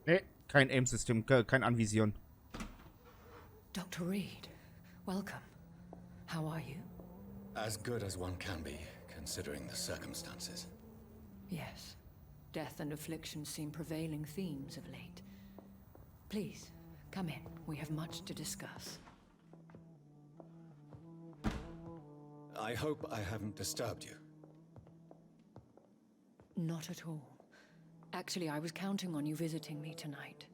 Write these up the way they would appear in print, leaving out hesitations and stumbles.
Ne, kein Aim-System, kein Anvisieren. Dr. Reed, welcome. How are you? As good as one can be, considering the circumstances. Yes. Death and affliction seem prevailing themes of late. Please, come in. We have much to discuss. I hope I haven't disturbed you. Not at all. Actually, I was counting on you visiting me tonight.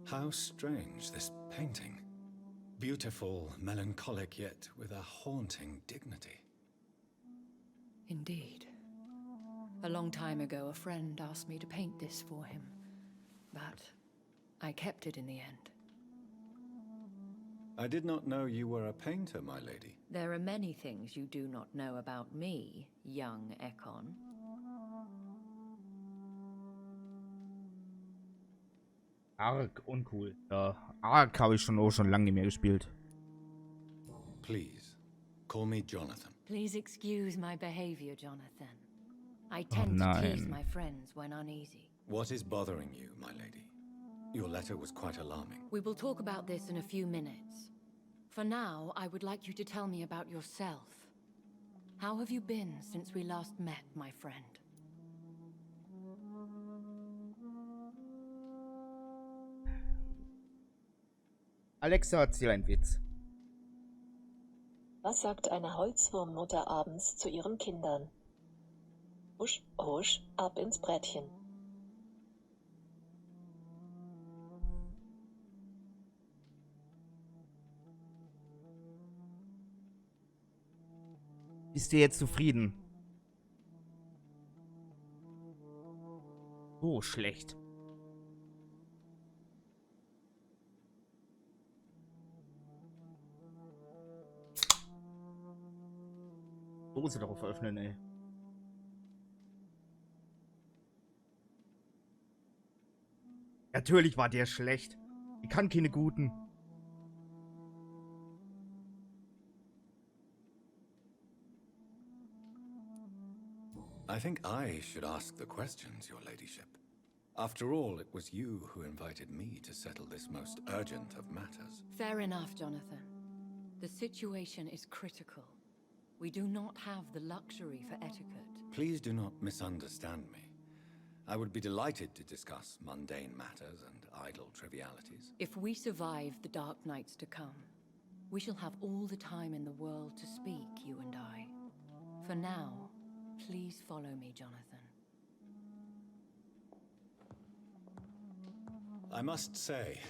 How strange, this painting. Beautiful, melancholic, yet with a haunting dignity. Indeed. A long time ago, a friend asked me to paint this for him. But I kept it in the end. I did not know you were a painter, my lady. There are many things you do not know about me, young Ekon. Arg uncool. Ja, Arg habe ich schon lange nicht mehr gespielt. Please, call me Jonathan. Please excuse my behavior, Jonathan. I tend to tease my friends when uneasy. What is bothering you, my lady? Your letter was quite alarming. We will talk about this in a few minutes. For now, I would like you to tell me about yourself. How have you been since we last met, my friend? Alexa, erzähl einen Witz. Was sagt eine Holzwurmmutter abends zu ihren Kindern? Husch, husch, ab ins Brettchen. Bist du jetzt zufrieden? Oh, schlecht. Dose darauf öffnen, ey. Natürlich war der schlecht. Ich kann keine guten. I think I should ask the questions, your ladyship. After all, it was you who invited me to settle this most urgent of matters. Fair enough, Jonathan. The situation is critical. We do not have the luxury for etiquette. Please do not misunderstand me. I would be delighted to discuss mundane matters and idle trivialities. If we survive the dark nights to come, we shall have all the time in the world to speak, you and I. For now, please follow me, Jonathan. I must say,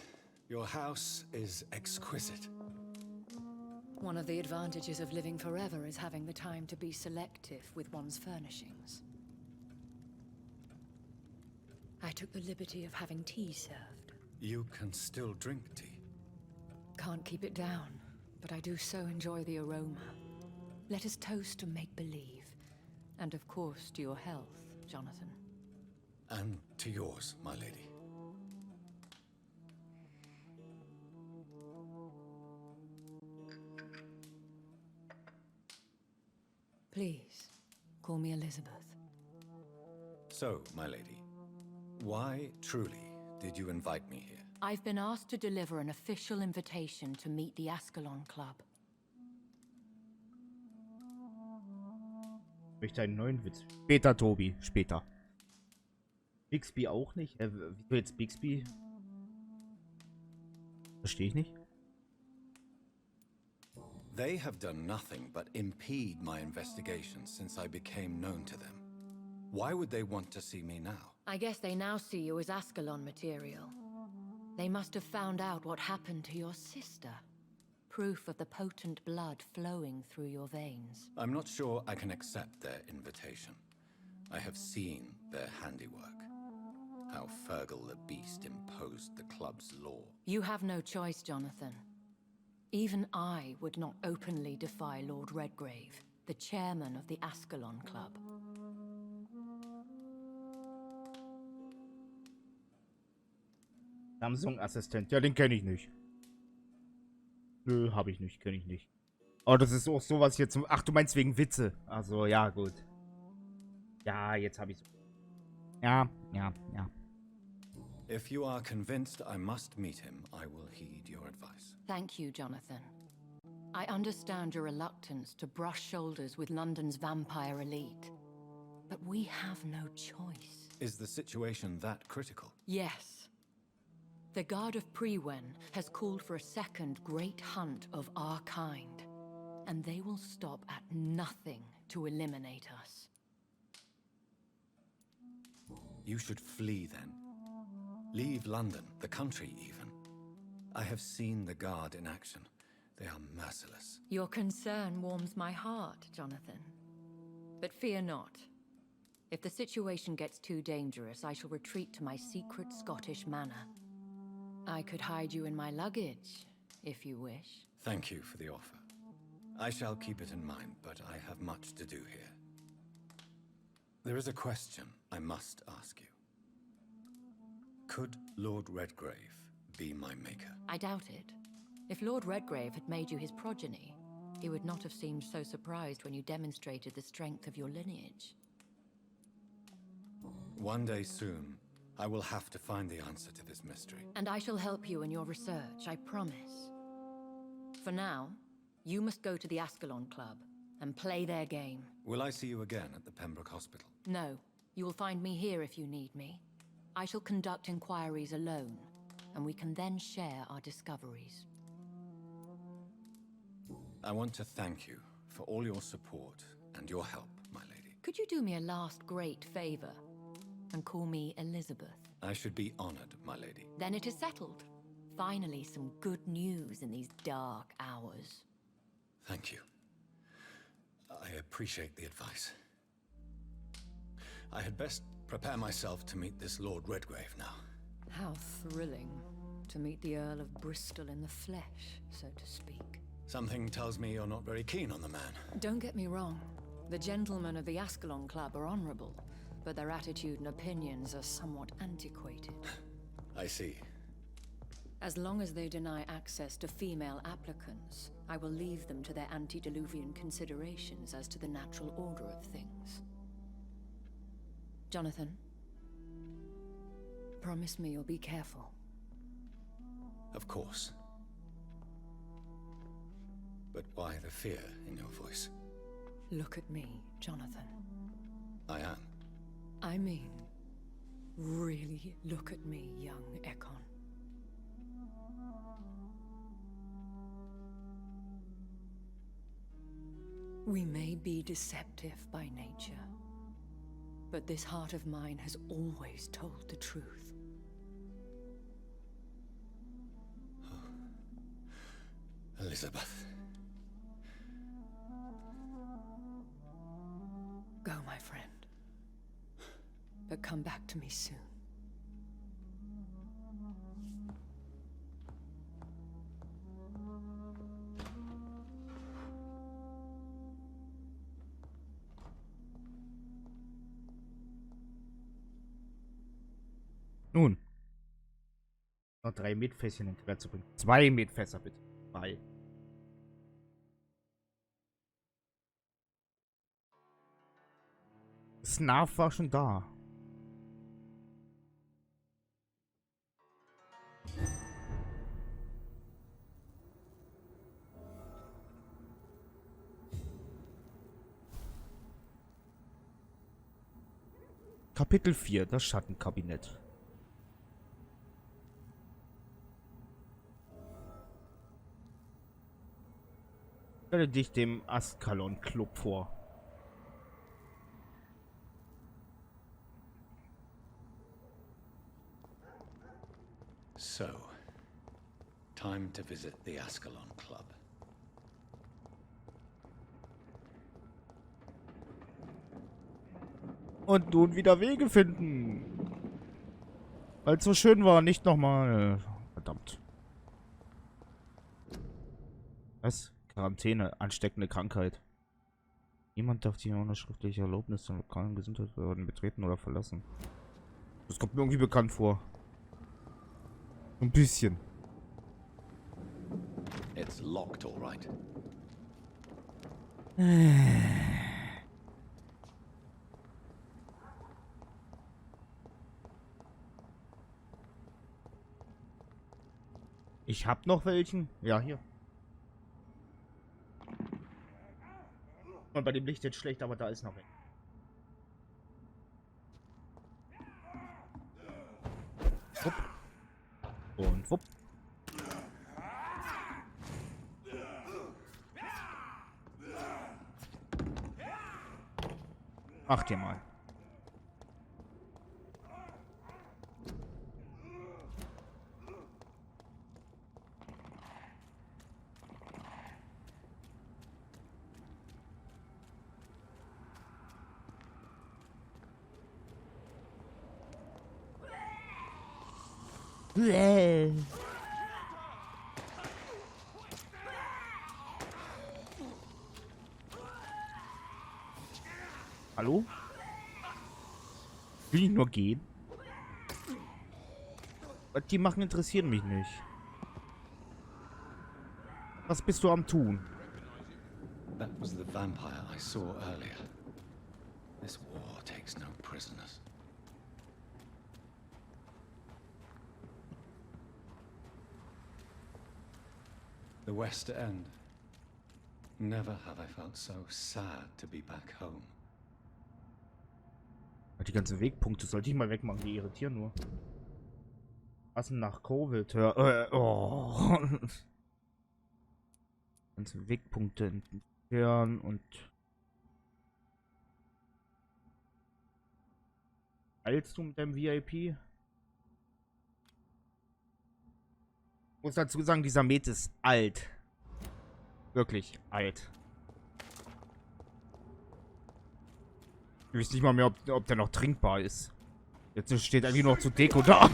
your house is exquisite. One of the advantages of living forever is having the time to be selective with one's furnishings. I took the liberty of having tea served. You can still drink tea. Can't keep it down, but I do so enjoy the aroma. Let us toast to make-believe. And of course to your health, Jonathan. And to yours, my lady. Please, call me Elizabeth. So, my lady, why truly did you invite me here? I've been asked to deliver an official invitation to meet the Ascalon Club. Ich möchte einen neuen Witz. Später, Tobi, später. Bixby auch nicht? Wieso jetzt Bixby? Verstehe ich nicht. They have done nothing but impede my investigations since I became known to them. Why would they want to see me now? I guess they now see you as Ascalon material. They must have found out what happened to your sister. Proof of the potent blood flowing through your veins. I'm not sure I can accept their invitation. I have seen their handiwork. How Fergal the Beast imposed the club's law. You have no choice, Jonathan. Even I would not openly defy Lord Redgrave, the chairman of the Ascalon Club. Samsung-Assistent. Ja, den kenne ich nicht. Nö, habe ich nicht. Kenne ich nicht. Oh, das ist auch sowas hier zum... Ach, du meinst wegen Witze. Also, ja, gut. Ja, jetzt habe ich... Ja. If you are convinced I must meet him, I will heed your advice. Thank you, Jonathan. I understand your reluctance to brush shoulders with London's vampire elite. But we have no choice. Is the situation that critical? Yes. The Guard of When has called for a second great hunt of our kind. And they will stop at nothing to eliminate us. You should flee then. Leave London, the country even. I have seen the Guard in action. They are merciless. Your concern warms my heart, Jonathan. But fear not. If the situation gets too dangerous, I shall retreat to my secret Scottish manor. I could hide you in my luggage, if you wish. Thank you for the offer. I shall keep it in mind, but I have much to do here. There is a question I must ask you. Could Lord Redgrave be my maker? I doubt it. If Lord Redgrave had made you his progeny, he would not have seemed so surprised when you demonstrated the strength of your lineage. One day soon, I will have to find the answer to this mystery. And I shall help you in your research, I promise. For now, you must go to the Ascalon Club and play their game. Will I see you again at the Pembroke Hospital? No, you will find me here if you need me. I shall conduct inquiries alone, and we can then share our discoveries. I want to thank you for all your support and your help, my lady. Could you do me a last great favor and call me Elizabeth? I should be honored, my lady. Then it is settled. Finally, some good news in these dark hours. Thank you. I appreciate the advice. I had best prepare myself to meet this Lord Redgrave now. How thrilling to meet the Earl of Bristol in the flesh, so to speak. Something tells me you're not very keen on the man. Don't get me wrong. The gentlemen of the Ascalon Club are honorable, but their attitude and opinions are somewhat antiquated. I see. As long as they deny access to female applicants, I will leave them to their antediluvian considerations as to the natural order of things. Jonathan, promise me you'll be careful. Of course. But why the fear in your voice? Look at me, Jonathan. I am. I mean, really look at me, young Ekon. We may be deceptive by nature, but this heart of mine has always told the truth. Elizabeth. Go, my friend. But come back to me soon. Nun. Noch 3 Metfässchen hinterher zu bringen. 2 Metfässer bitte. 2. Snarf war schon da. Kapitel 4, das Schattenkabinett. Stelle dich dem Ascalon Club vor. So, time to visit the Ascalon Club. Und nun wieder Wege finden. Weil es so schön war, nicht nochmal. Verdammt. Was? Quarantäne, ansteckende Krankheit. Niemand darf die ohne schriftliche Erlaubnis zur lokalen Gesundheitsbehörden betreten oder verlassen. Das kommt mir irgendwie bekannt vor. Ein bisschen. It's locked, all right. Ich hab noch welchen. Ja, hier. Und bei dem Licht jetzt schlecht, aber da ist noch ein. Wupp. Und wupp. Mach dir mal. Hallo? Will ich nur gehen? Was die machen, interessiert mich nicht. Was bist du am tun? That was the vampire I saw earlier. This war takes no prisoners. The West End. Never have I felt so sad to be back home. Die ganzen Wegpunkte sollte ich mal wegmachen, die irritieren nur. Was nach Covid? Oh. Ganze Wegpunkte entfernen und eilst du mit deinem VIP? Ich muss dazu sagen, dieser Met ist alt. Wirklich alt. Ich weiß nicht mal mehr, ob der noch trinkbar ist. Jetzt steht eigentlich noch zu Deko da.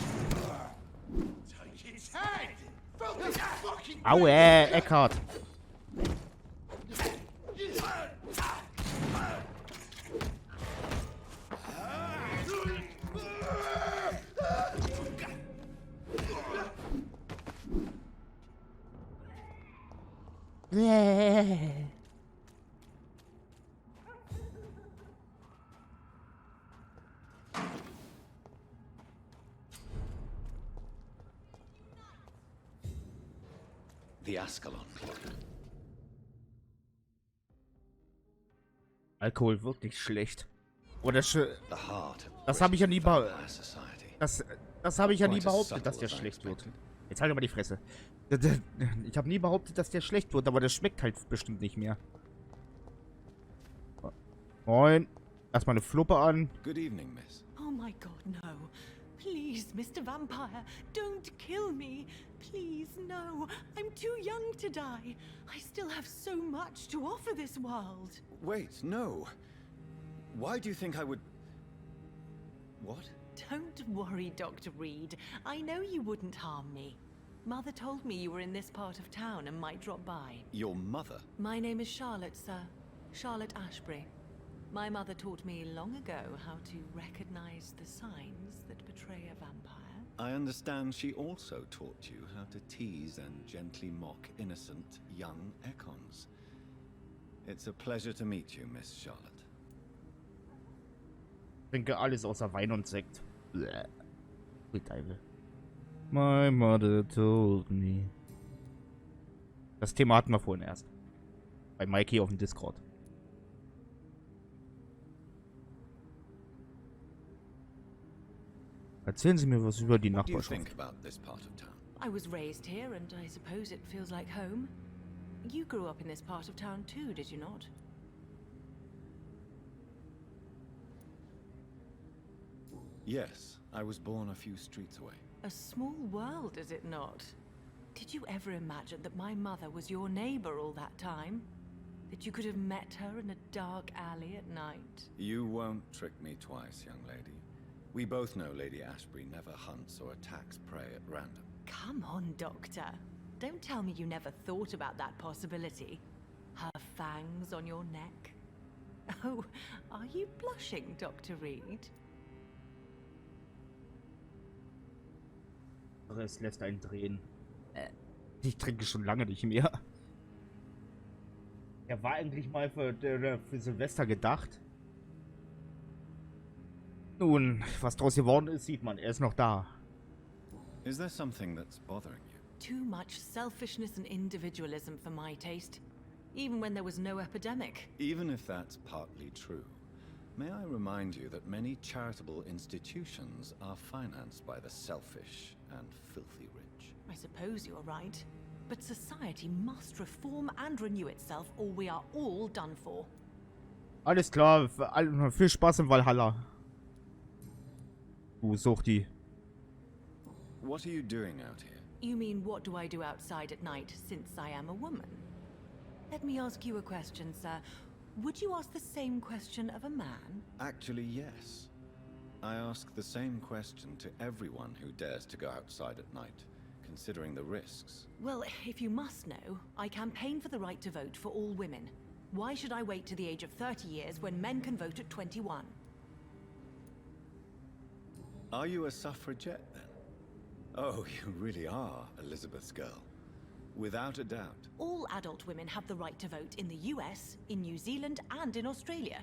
Aue, Eckhart. The Ascalon Club. Alkohol wirklich schlecht. Oder The heart of das habe ich ja nie Vampire Society. das habe ich ja nie Quite as behauptet, dass subtle der as I schlecht wird. expected. Jetzt halt aber die Fresse. Ich habe nie behauptet, dass der schlecht wird, aber der schmeckt halt bestimmt nicht mehr. Moin. Erstmal eine Fluppe an. Good evening, miss. Oh my god, no. Please, Mr. Vampire, don't kill me. Please, no. I'm too young to die. I still have so much to offer this world. Wait, no. Why do you think I would... What? Don't worry, Dr. Reed. I know you wouldn't harm me. Mother told me you were in this part of town and might drop by. Your mother? My name is Charlotte, sir. Charlotte Ashbury. My mother taught me long ago how to recognize the signs that betray a vampire. I understand she also taught you how to tease and gently mock innocent young Ekons. It's a pleasure to meet you, Miss Charlotte. Trinke alles außer Wein und Sekt. Bleh. My mother told me. Das Thema hatten wir vorhin erst. Bei Mikey auf dem Discord. Erzählen Sie mir was über die What do you Nachbarschaft. think about this part of town? I was raised here and I suppose it feels like home. You grew up in this part of town too, did you not? Yes, I was born a few streets away. A small world, is it not? Did you ever imagine that my mother was your neighbor all that time? That you could have met her in a dark alley at night? You won't trick me twice, young lady. We both know Lady Ashbury never hunts or attacks prey at random. Come on, Doctor. Don't tell me you never thought about that possibility. Her fangs on your neck. Oh, are you blushing, Dr. Reed? Es lässt einen drehen. Ich trinke schon lange nicht mehr. Er war eigentlich mal für Silvester gedacht. Nun, was draus geworden ist, sieht man. Er ist noch da. Is there something that's bothering you? too much selfishness and individualism for my taste, even when there was no epidemic. Even if that's partly true, may I remind you that many charitable institutions are financed by the selfish and filthy rich. I suppose you're right. But society must reform and renew itself, or we are all done for. Alles klar, viel Spaß im Valhalla. Du Suchti. What are you doing out here? You mean, what do I do outside at night, since I am a woman? Let me ask you a question, sir. Would you ask the same question of a man? Actually, yes. I ask the same question to everyone who dares to go outside at night, considering the risks. Well, if you must know, I campaign for the right to vote for all women. Why should I wait to the age of 30 years when men can vote at 21? Are you a suffragette, then? Oh, you really are Elizabeth's girl. Without a doubt. All adult women have the right to vote in the US, in New Zealand, and in Australia.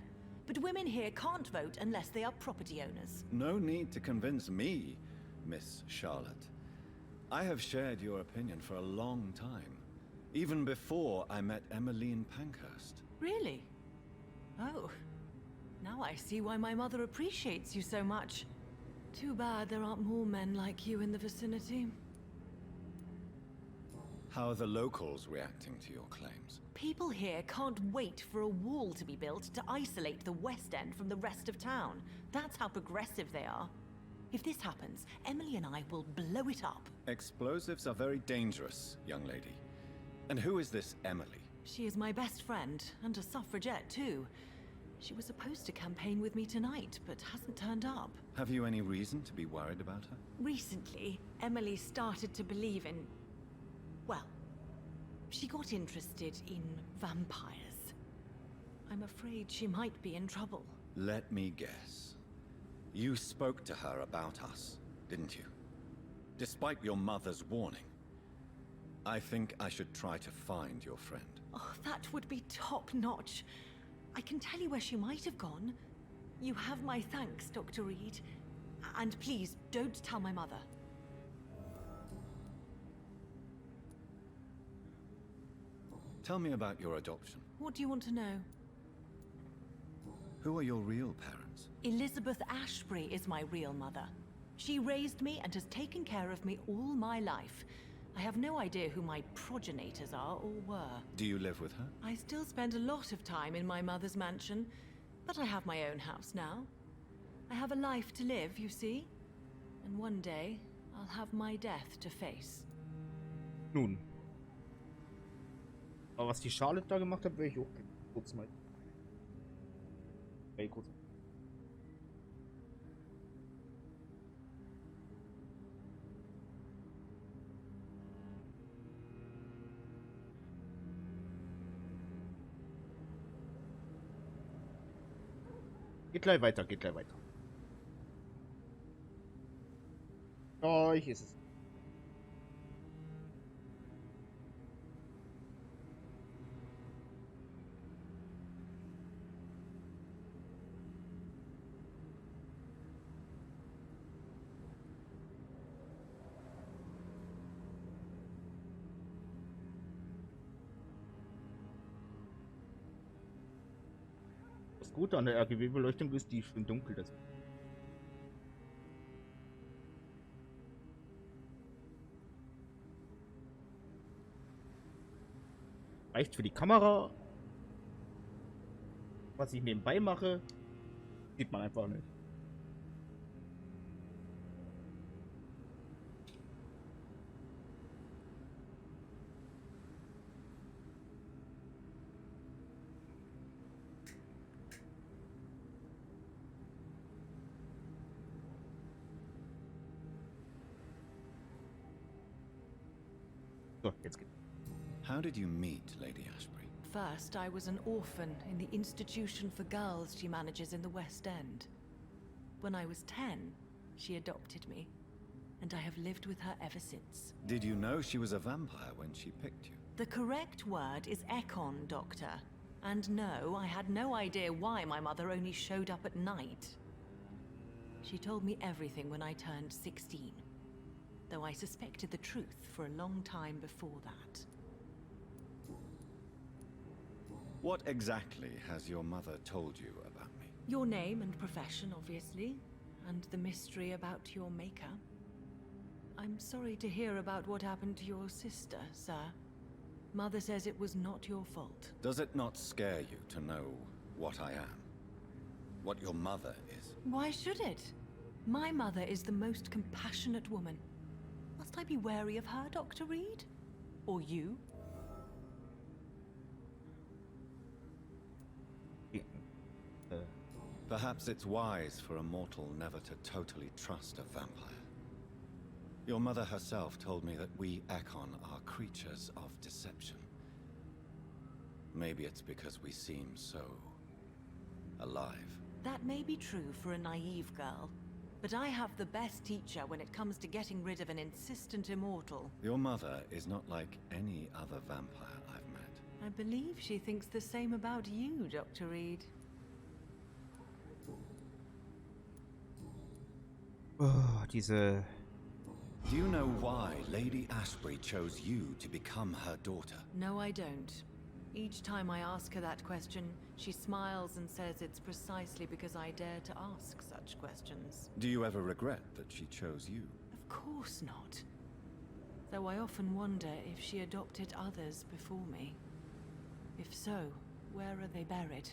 But women here can't vote unless they are property owners. No need to convince me, Miss Charlotte. I have shared your opinion for a long time. Even before I met Emmeline Pankhurst. Really? Oh. Now I see why my mother appreciates you so much. Too bad there aren't more men like you in the vicinity. How are the locals reacting to your claims? People here can't wait for a wall to be built to isolate the West End from the rest of town. That's how progressive they are. If this happens, Emily and I will blow it up. Explosives are very dangerous, young lady. And who is this Emily? She is my best friend, and a suffragette too. She was supposed to campaign with me tonight, but hasn't turned up. Have you any reason to be worried about her? Recently, Emily started to believe in... well, she got interested in vampires. I'm afraid she might be in trouble. Let me guess. You spoke to her about us, didn't you? Despite your mother's warning. I think I should try to find your friend. Oh, that would be top-notch. I can tell you where she might have gone. You have my thanks, Dr. Reed. And please, don't tell my mother. Tell me about your adoption. What do you want to know? Who are your real parents? Elizabeth Ashbury is my real mother. She raised me and has taken care of me all my life. I have no idea who my progenitors are or were. Do you live with her? I still spend a lot of time in my mother's mansion, but I have my own house now. I have a life to live, you see? And one day, I'll have my death to face. Nun. Aber was die Charlotte da gemacht hat, will ich auch kurz mal. Kurz. Geht gleich weiter, geht gleich weiter. Oh, hier ist es. Das Gute an der RGB-Beleuchtung ist, die schön dunkel ist. Reicht für die Kamera. Was ich nebenbei mache, sieht man einfach nicht. So, jetzt geht's. How did you meet Lady Ashbury? First, I was an orphan in the institution for girls she manages in the West End. When I was 10, she adopted me, and I have lived with her ever since. Did you know she was a vampire when she picked you? The correct word is Ekon, Doctor. And no, I had no idea why my mother only showed up at night. She told me everything when I turned 16. though I suspected the truth for a long time before that. What exactly has your mother told you about me? Your name and profession, obviously, and the mystery about your maker. I'm sorry to hear about what happened to your sister, sir. Mother says it was not your fault. Does it not scare you to know what I am? What your mother is? Why should it? My mother is the most compassionate woman. Must I be wary of her, Dr. Reed? Or you? Perhaps it's wise for a mortal never to totally trust a vampire. Your mother herself told me that we Ekon are creatures of deception. Maybe it's because we seem so alive. That may be true for a naive girl, but I have the best teacher when it comes to getting rid of an insistent immortal. Your mother is not like any other vampire I've met. I believe she thinks the same about you, Dr. Reed. Oh, diese... Do you know why Lady Ashbury chose you to become her daughter? No, I don't. Each time I ask her that question, she smiles and says it's precisely because I dare to ask such questions. Do you ever regret that she chose you? Of course not. Though I often wonder if she adopted others before me. If so, where are they buried?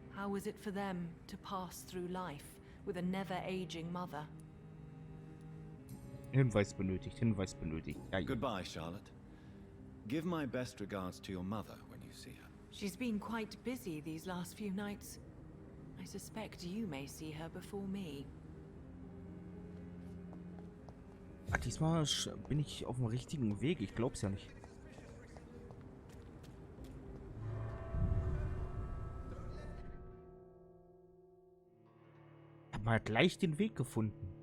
How was it for them to pass through life with a never-aging mother? Hinweis benötigt, Hinweis benötigt. Ja, ja. Goodbye, Charlotte. Give my best regards to your mother when you see her. She's been quite busy these last few nights. I suspect you may see her before me. Ah, diesmal bin ich auf dem richtigen Weg. Ich glaub's ja nicht. Ich hab mal gleich den Weg gefunden.